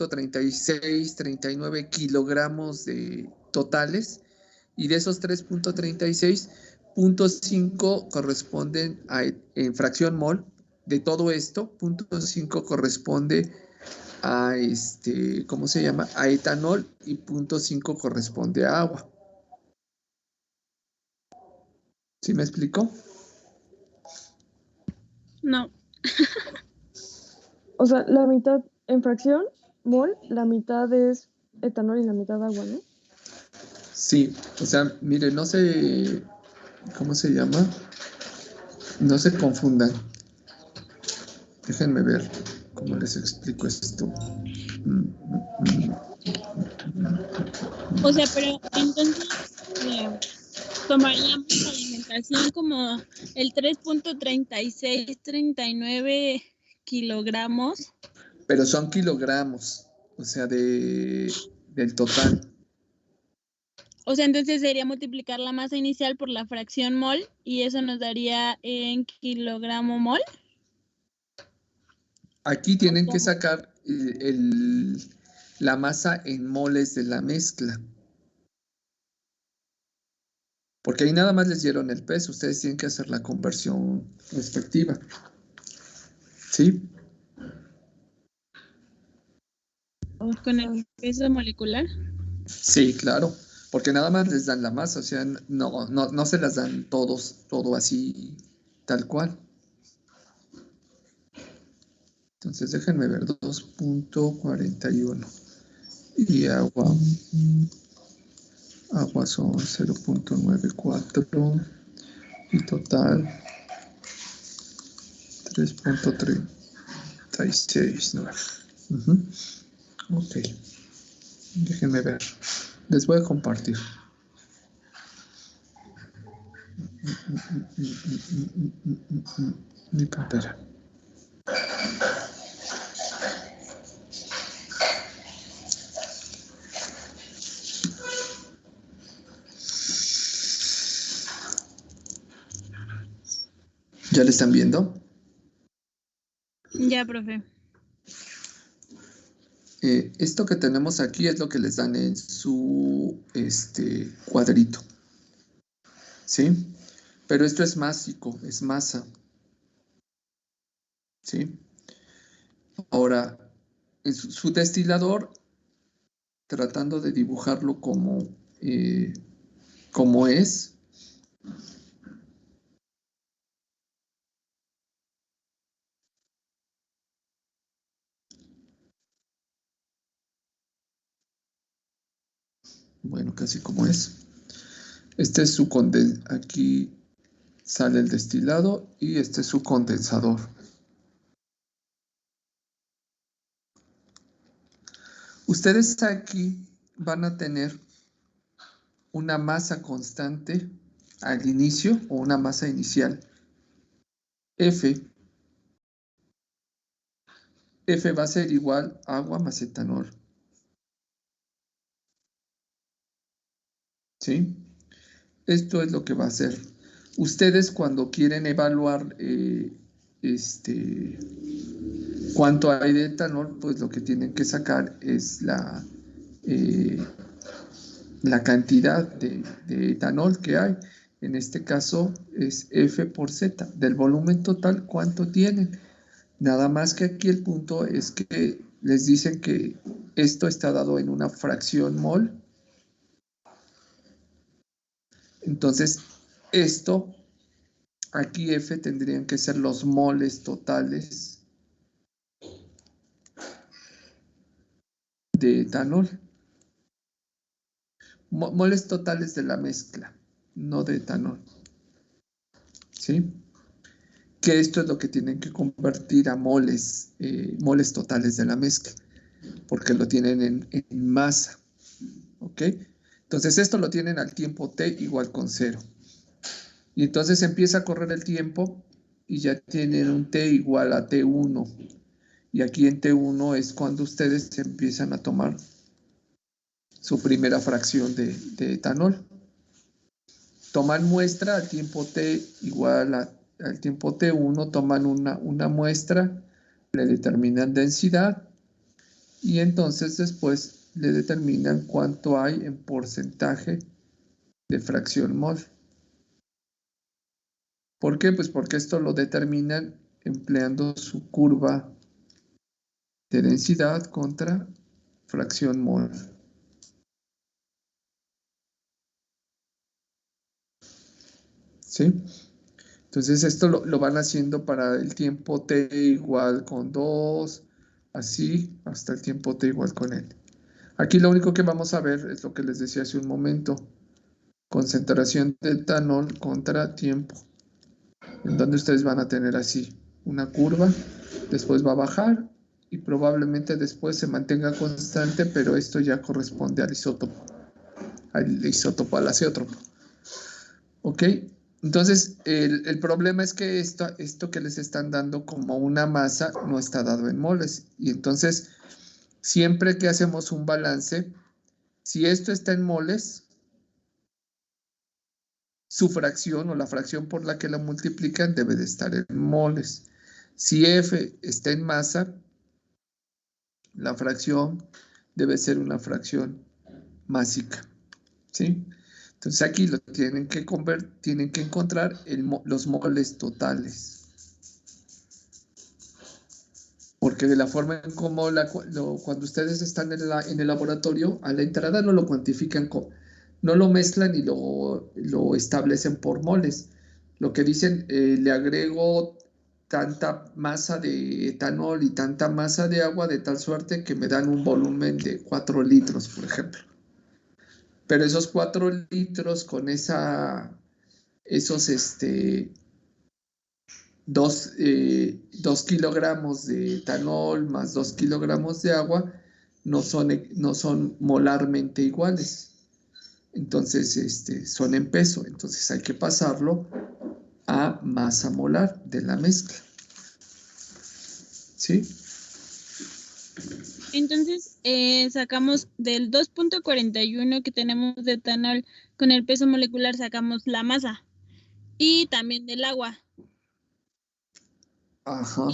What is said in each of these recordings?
3.36, 39 kilogramos totales, y de esos 3.36, 0.5 corresponden en fracción mol. De todo esto, 0.5 corresponde a ¿cómo se llama? A etanol, y 0.5 corresponde a agua. ¿Sí me explico? No. O sea, la mitad en fracción mol, la mitad es etanol y la mitad agua, ¿no? Sí, o sea, mire, no se, ¿cómo se llama? No se confundan. Déjenme ver cómo les explico esto. O sea, pero entonces tomaríamos la alimentación como el 3.3639 kilogramos. Pero son kilogramos, o sea, del total. O sea, entonces sería multiplicar la masa inicial por la fracción mol y eso nos daría en kilogramo mol. Aquí tienen que sacar la masa en moles de la mezcla. Porque ahí nada más les dieron el peso. Ustedes tienen que hacer la conversión respectiva. ¿Sí? Con el peso molecular. Sí, claro. Porque nada más les dan la masa. O sea, no se las dan todo así, tal cual. Entonces déjenme ver, 2.41. Y agua son 0.94. Y total 3.36. Ok. Déjenme ver. Les voy a compartir. Mi pantalla. ¿Ya le están viendo? Ya, profe. Esto que tenemos aquí es lo que les dan en su cuadrito. ¿Sí? Pero esto es másico, es masa. ¿Sí? Ahora, en su destilador, tratando de dibujarlo como es. Bueno, casi como es. Este es su condensador. Aquí sale el destilado y este es su condensador. Ustedes aquí van a tener una masa constante al inicio o una masa inicial. F va a ser igual a agua más etanol. ¿Sí? Esto es lo que va a ser. Ustedes cuando quieren evaluar cuánto hay de etanol, pues lo que tienen que sacar es la cantidad de etanol que hay. En este caso es F por Z. Del volumen total, ¿cuánto tienen? Nada más que aquí el punto es que les dicen que esto está dado en una fracción mol. Entonces, esto, aquí F tendrían que ser los moles totales de etanol. Moles totales de la mezcla, no de etanol. ¿Sí? Que esto es lo que tienen que convertir a moles, moles totales de la mezcla, porque lo tienen en masa. ¿Ok? Entonces esto lo tienen al tiempo t igual con 0. Y entonces empieza a correr el tiempo y ya tienen un t igual a t1. Y aquí en t1 es cuando ustedes empiezan a tomar su primera fracción de etanol. Toman muestra al tiempo t igual al tiempo t1, toman una muestra, le determinan densidad y entonces después le determinan cuánto hay en porcentaje de fracción mol. ¿Por qué? Pues porque esto lo determinan empleando su curva de densidad contra fracción mol. ¿Sí? Entonces esto lo van haciendo para el tiempo t igual con 2, así hasta el tiempo t igual con n. Aquí lo único que vamos a ver es lo que les decía hace un momento. Concentración de etanol contra tiempo. En donde ustedes van a tener así una curva, después va a bajar y probablemente después se mantenga constante, pero esto ya corresponde al isótopo al azeótropo. ¿Ok? Entonces, el problema es que esto que les están dando como una masa no está dado en moles. Y entonces, siempre que hacemos un balance, si esto está en moles, su fracción o la fracción por la que la multiplican debe de estar en moles. Si F está en masa, la fracción debe ser una fracción másica. ¿Sí? Entonces aquí lo tienen que encontrar los moles totales. Porque de la forma en como cuando ustedes están en el laboratorio, a la entrada no lo cuantifican, no lo mezclan y lo establecen por moles. Lo que dicen, le agrego tanta masa de etanol y tanta masa de agua de tal suerte que me dan un volumen de 4 litros, por ejemplo. Pero esos 4 litros con esos 2 kilogramos de etanol más 2 kilogramos de agua no son molarmente iguales. Entonces, son en peso. Entonces hay que pasarlo a masa molar de la mezcla. ¿Sí? Entonces, sacamos del 2.41 que tenemos de etanol con el peso molecular, sacamos la masa y también del agua. Ajá.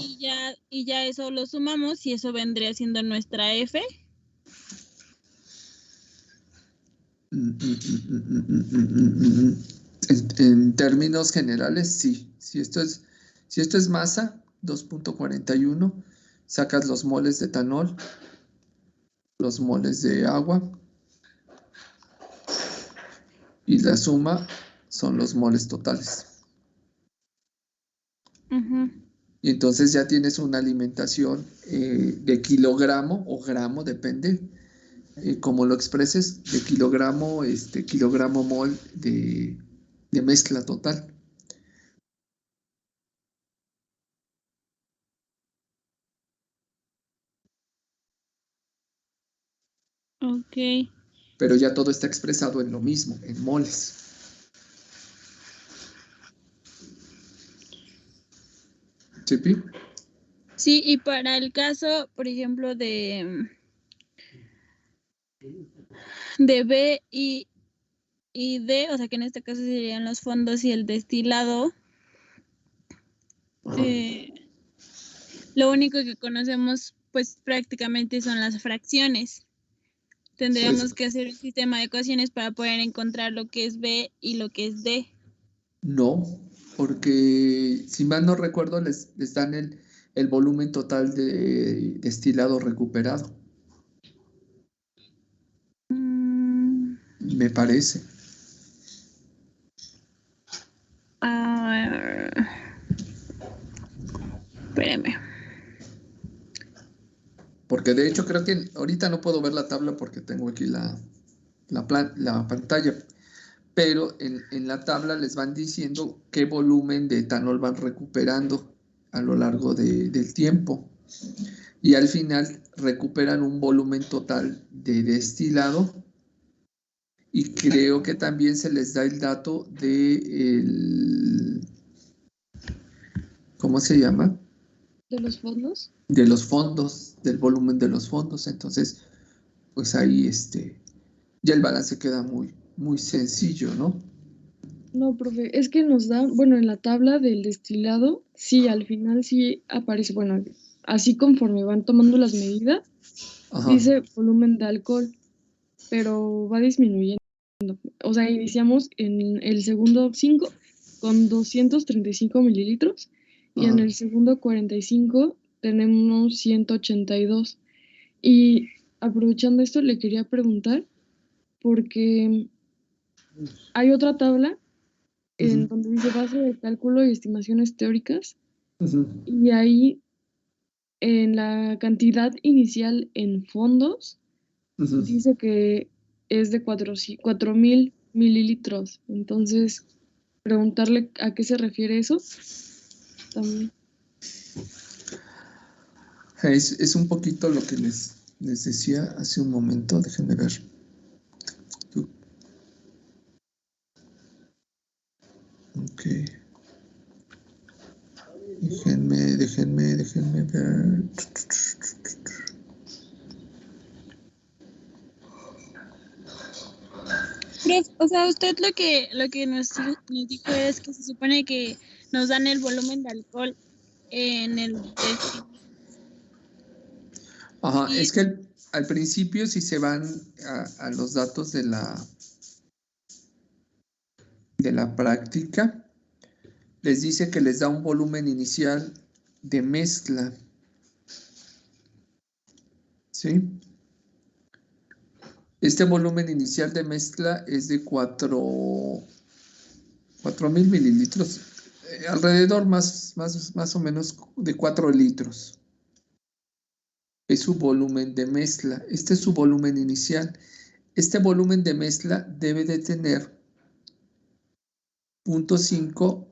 Y ya eso lo sumamos y eso vendría siendo nuestra F. En términos generales, sí. Si esto es masa, 2.41, sacas los moles de etanol, los moles de agua, y la suma son los moles totales. Y entonces ya tienes una alimentación de kilogramo o gramo, depende cómo lo expreses, de kilogramo mol de mezcla total. Ok. Pero ya todo está expresado en lo mismo, en moles. ¿Sí, Pi? Sí, y para el caso, por ejemplo, de B y D, o sea que en este caso serían los fondos y el destilado, lo único que conocemos pues prácticamente son las fracciones. Tendríamos que hacer un sistema de ecuaciones para poder encontrar lo que es B y lo que es D. No, porque si mal no recuerdo les dan el volumen total de destilado recuperado. Me parece. Espérame. Porque de hecho creo que ahorita no puedo ver la tabla porque tengo aquí la pantalla, pero en la tabla les van diciendo qué volumen de etanol van recuperando a lo largo del tiempo. Y al final recuperan un volumen total de destilado. Y creo que también se les da el dato ¿cómo se llama? ¿De los fondos? De los fondos, del volumen de los fondos. Entonces, pues ahí ya el balance queda muy, muy sencillo, ¿no? No, profe, es que nos dan, bueno, en la tabla del destilado, sí, al final sí aparece, bueno, así conforme van tomando las medidas, Ajá. dice volumen de alcohol, pero va disminuyendo. O sea, iniciamos en el segundo 5 con 235 mililitros y en Ajá. el segundo 45 tenemos 182. Y aprovechando esto, le quería preguntar, porque hay otra tabla en Ujú, donde dice base de cálculo y estimaciones teóricas, ujú, y ahí en la cantidad inicial en fondos ujú. dice que es de 4.000 mililitros. Entonces, preguntarle a qué se refiere eso también. Es un poquito lo que les decía hace un momento. Déjenme ver. Ok. Déjenme ver. Prof, o sea, usted lo que nos dijo es que se supone que nos dan el volumen de alcohol en el destilado. Ajá, Y es que al principio, si se van a los datos de la práctica, les dice que les da un volumen inicial de mezcla. ¿Sí? Este volumen inicial de mezcla es de 4.000 mililitros, alrededor más o menos de 4 litros. Es su volumen de mezcla. Este es su volumen inicial. Este volumen de mezcla debe de tener 0.5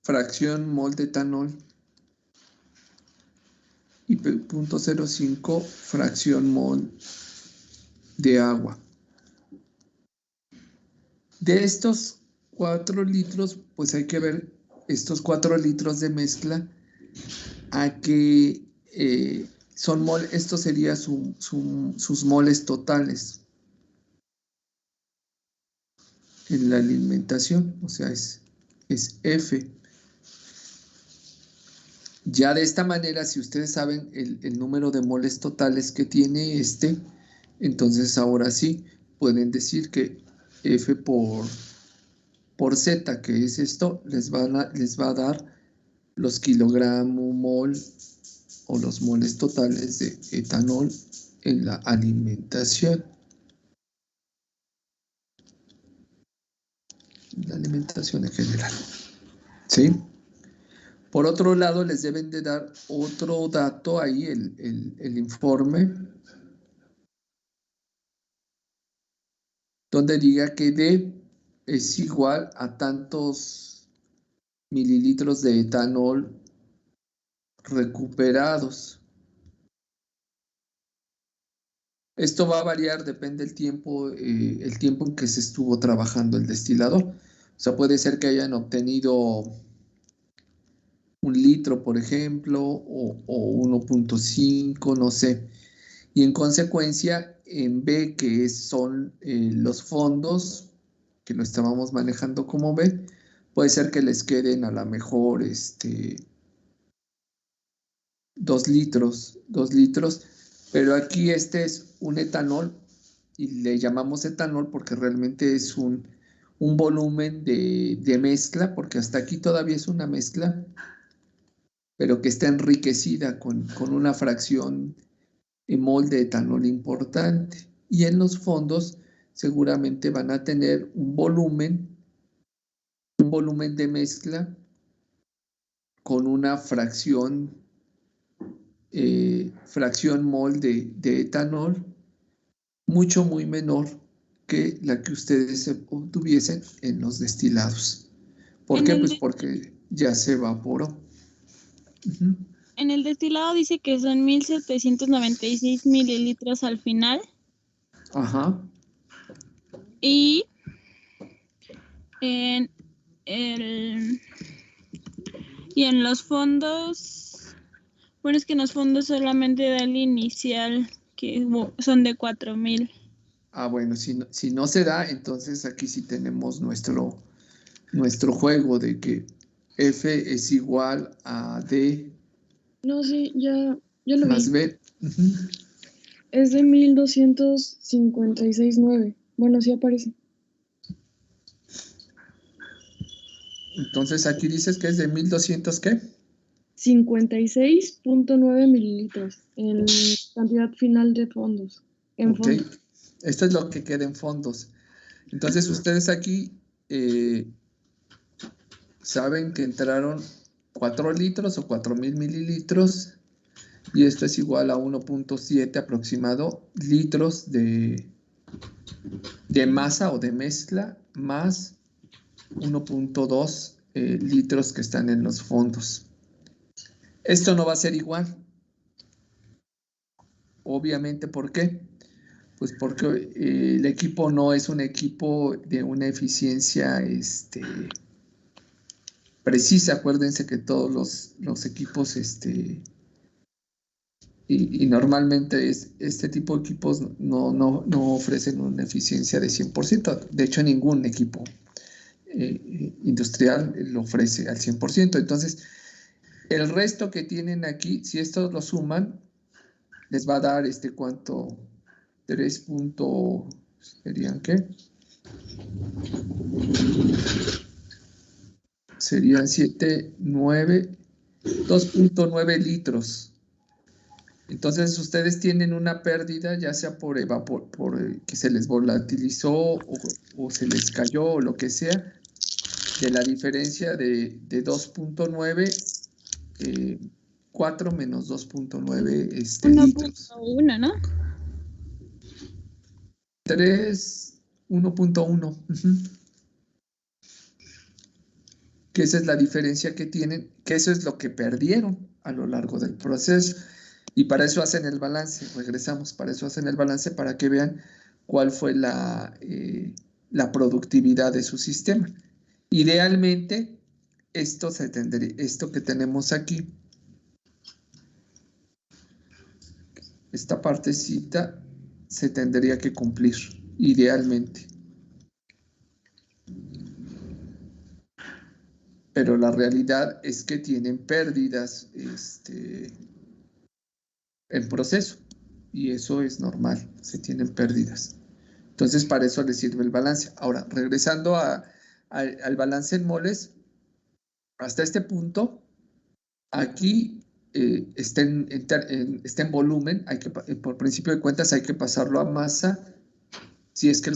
fracción mol de etanol y 0.05 fracción mol de agua. De estos 4 litros, pues hay que ver estos 4 litros de mezcla a que son mol, esto sería sus moles totales en la alimentación, o sea, es F. Ya de esta manera, si ustedes saben el número de moles totales que tiene entonces ahora sí pueden decir que F por Z, que es esto, les va a dar los kilogramos mol o los moles totales de etanol en la alimentación. La alimentación en general. ¿Sí? Por otro lado, les deben de dar otro dato ahí, el informe, donde diga que D es igual a tantos mililitros de etanol recuperados. Esto va a variar, depende del tiempo, el tiempo en que se estuvo trabajando el destilador. O sea, puede ser que hayan obtenido 1 litro, por ejemplo, o 1.5, no sé. Y en consecuencia, en B, que son los fondos, que lo estábamos manejando como B, puede ser que les queden a lo mejor 2 litros, pero aquí este es un etanol y le llamamos etanol porque realmente es un volumen de mezcla, porque hasta aquí todavía es una mezcla, pero que está enriquecida con una fracción mol de etanol importante. Y en los fondos seguramente van a tener un volumen de mezcla con una fracción mol de etanol mucho, muy menor que la que ustedes obtuviesen en los destilados. ¿Por en qué? el, Pues porque ya se evaporó. Uh-huh. en el destilado dice que son 1.796 mililitros al final. Ajá. Y en el y en los fondos, bueno, es que en los fondos solamente da el inicial, que son de 4.000. Bueno, si no se da, entonces aquí sí tenemos nuestro juego de que F es igual a D No, sí, ya lo Más vi. B. Ujú. Es de 1256.9. Bueno, sí aparece. Entonces aquí dices que es de 1200, ¿qué? 56.9 mililitros en cantidad final de fondos. En Ok. fondos. Esto es lo que queda en fondos. Entonces ustedes aquí saben que entraron 4 litros o 4000 mililitros y esto es igual a 1.7 aproximado litros de masa o de mezcla más 1.2 litros que están en los fondos. Esto no va a ser igual. Obviamente, ¿por qué? Pues porque el equipo no es un equipo de una eficiencia precisa. Acuérdense que todos los equipos y normalmente este tipo de equipos no ofrecen una eficiencia de 100%. De hecho, ningún equipo industrial lo ofrece al 100%. Entonces, el resto que tienen aquí, si estos lo suman, les va a dar ¿cuánto? 3 ¿serían qué? Serían 7, 9, 2.9 litros. Entonces ustedes tienen una pérdida, ya sea por que se les volatilizó o se les cayó o lo que sea, de la diferencia de 2.9, 4 menos 2.9 litros. 1.1, ¿no? 3, 1.1. Que esa es la diferencia que tienen, que eso es lo que perdieron a lo largo del proceso. Y para eso hacen el balance, regresamos, para eso hacen el balance, para que vean cuál fue la productividad de su sistema. Idealmente, esto que tenemos aquí, esta partecita, se tendría que cumplir, idealmente. Pero la realidad es que tienen pérdidas en proceso y eso es normal, se tienen pérdidas. Entonces, para eso les sirve el balance. Ahora, regresando al balance en moles, hasta este punto, aquí está en volumen, por principio de cuentas hay que pasarlo a masa, si es que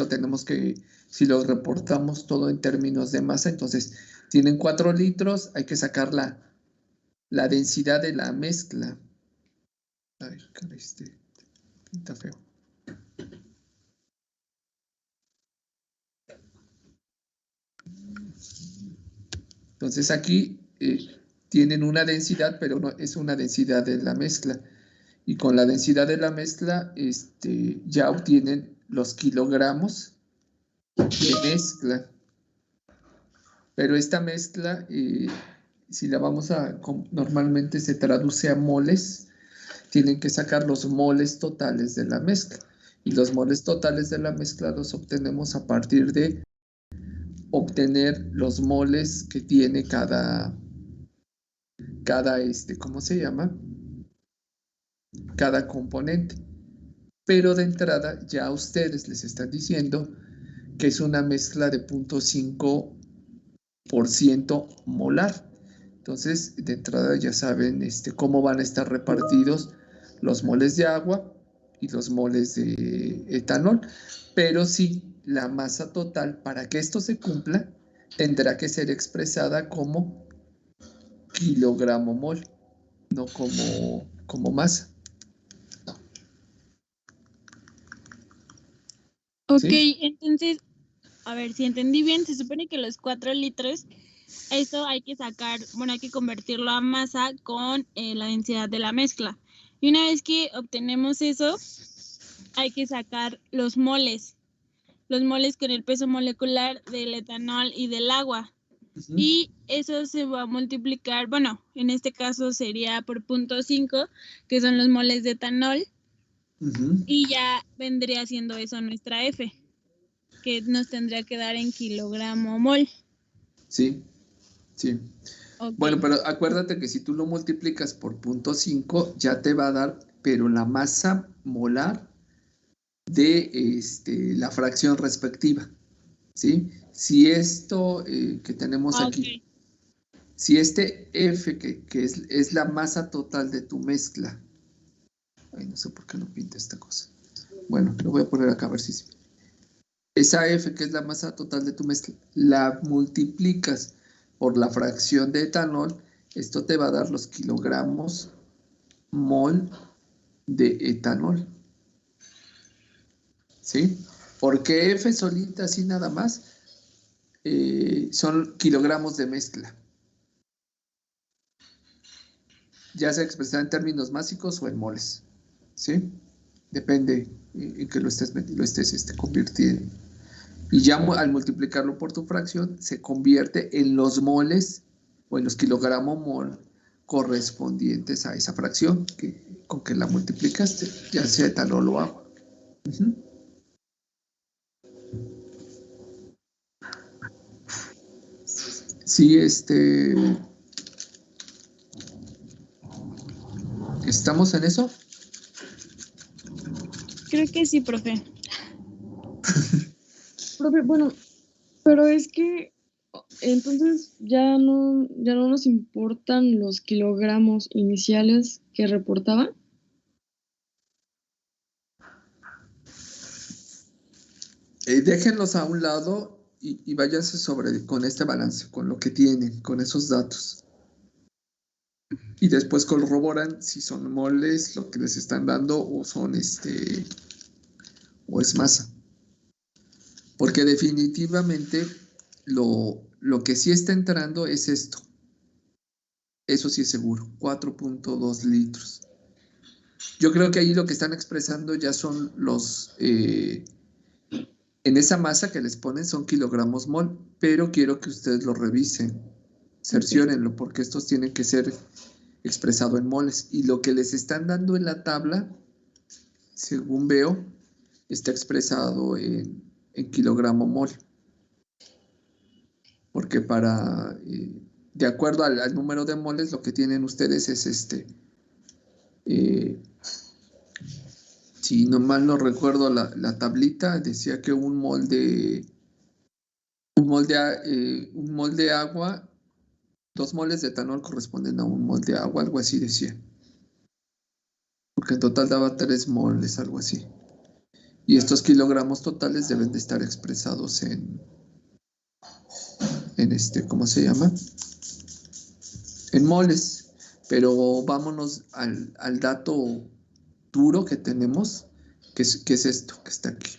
si lo reportamos todo en términos de masa, entonces tienen 4 litros, hay que sacar la densidad de la mezcla. A ver, pinta feo. Entonces aquí tienen una densidad, pero no es una densidad de la mezcla. Y con la densidad de la mezcla ya obtienen los kilogramos de mezcla. Pero esta mezcla, si la normalmente se traduce a moles, tienen que sacar los moles totales de la mezcla. Y los moles totales de la mezcla los obtenemos a partir de obtener los moles que tiene cada ¿cómo se llama? Cada componente. Pero de entrada ya a ustedes les están diciendo que es una mezcla de 0.5% molar. Entonces, de entrada ya saben cómo van a estar repartidos los moles de agua y los moles de etanol. Pero sí, la masa total, para que esto se cumpla, tendrá que ser expresada como kilogramo mol, no como masa. Ok, ¿Sí? entonces, a ver, si entendí bien, se supone que los 4 litros, eso hay que sacar, bueno, hay que convertirlo a masa con la densidad de la mezcla. Y una vez que obtenemos eso, hay que sacar los moles con el peso molecular del etanol y del agua. Y eso se va a multiplicar, bueno, en este caso sería por 0.5, que son los moles de etanol, y ya vendría siendo eso nuestra F, que nos tendría que dar en kilogramo mol. Sí, sí. Ok. Bueno, pero acuérdate que si tú lo multiplicas por 0.5, ya te va a dar, pero la masa molar de la fracción respectiva, ¿sí? Si esto que tenemos Ok. aquí, si este F, que es la masa total de tu mezcla, ay, no sé por qué no pinta esta cosa. Bueno, lo voy a poner acá a ver si se ve. Esa F, que es la masa total de tu mezcla, la multiplicas por la fracción de etanol, esto te va a dar los kilogramos mol de etanol. ¿Sí? Porque F solita, así nada más, son kilogramos de mezcla. Ya sea expresada en términos básicos o en moles. ¿Sí? Depende en que lo estés convirtiendo. Y ya al multiplicarlo por tu fracción, se convierte en los moles o en los kilogramos mol correspondientes a esa fracción con que la multiplicaste, ya sea etanol o agua. Sí, ¿estamos en eso? Creo que sí, profe. Profe, bueno, pero es que entonces ya no nos importan los kilogramos iniciales que reportaba. Déjenlos a un lado y váyanse con este balance, con lo que tienen, con esos datos. Y después corroboran si son moles lo que les están dando o son o es masa. Porque definitivamente lo que sí está entrando es esto. Eso sí es seguro, 4.2 litros. Yo creo que ahí lo que están expresando ya son en esa masa que les ponen son kilogramos mol, pero quiero que ustedes lo revisen, cerciórenlo, porque estos tienen que ser expresados en moles. Y lo que les están dando en la tabla, según veo, está expresado en kilogramo mol. Porque de acuerdo al número de moles, lo que tienen ustedes es si no mal no recuerdo la tablita, decía que un mol de agua, 2 moles de etanol corresponden a un mol de agua, algo así decía. Porque en total daba 3 moles, algo así. Y estos kilogramos totales deben de estar expresados en ¿cómo se llama? En moles. Pero vámonos al dato duro que tenemos, que es esto, que está aquí.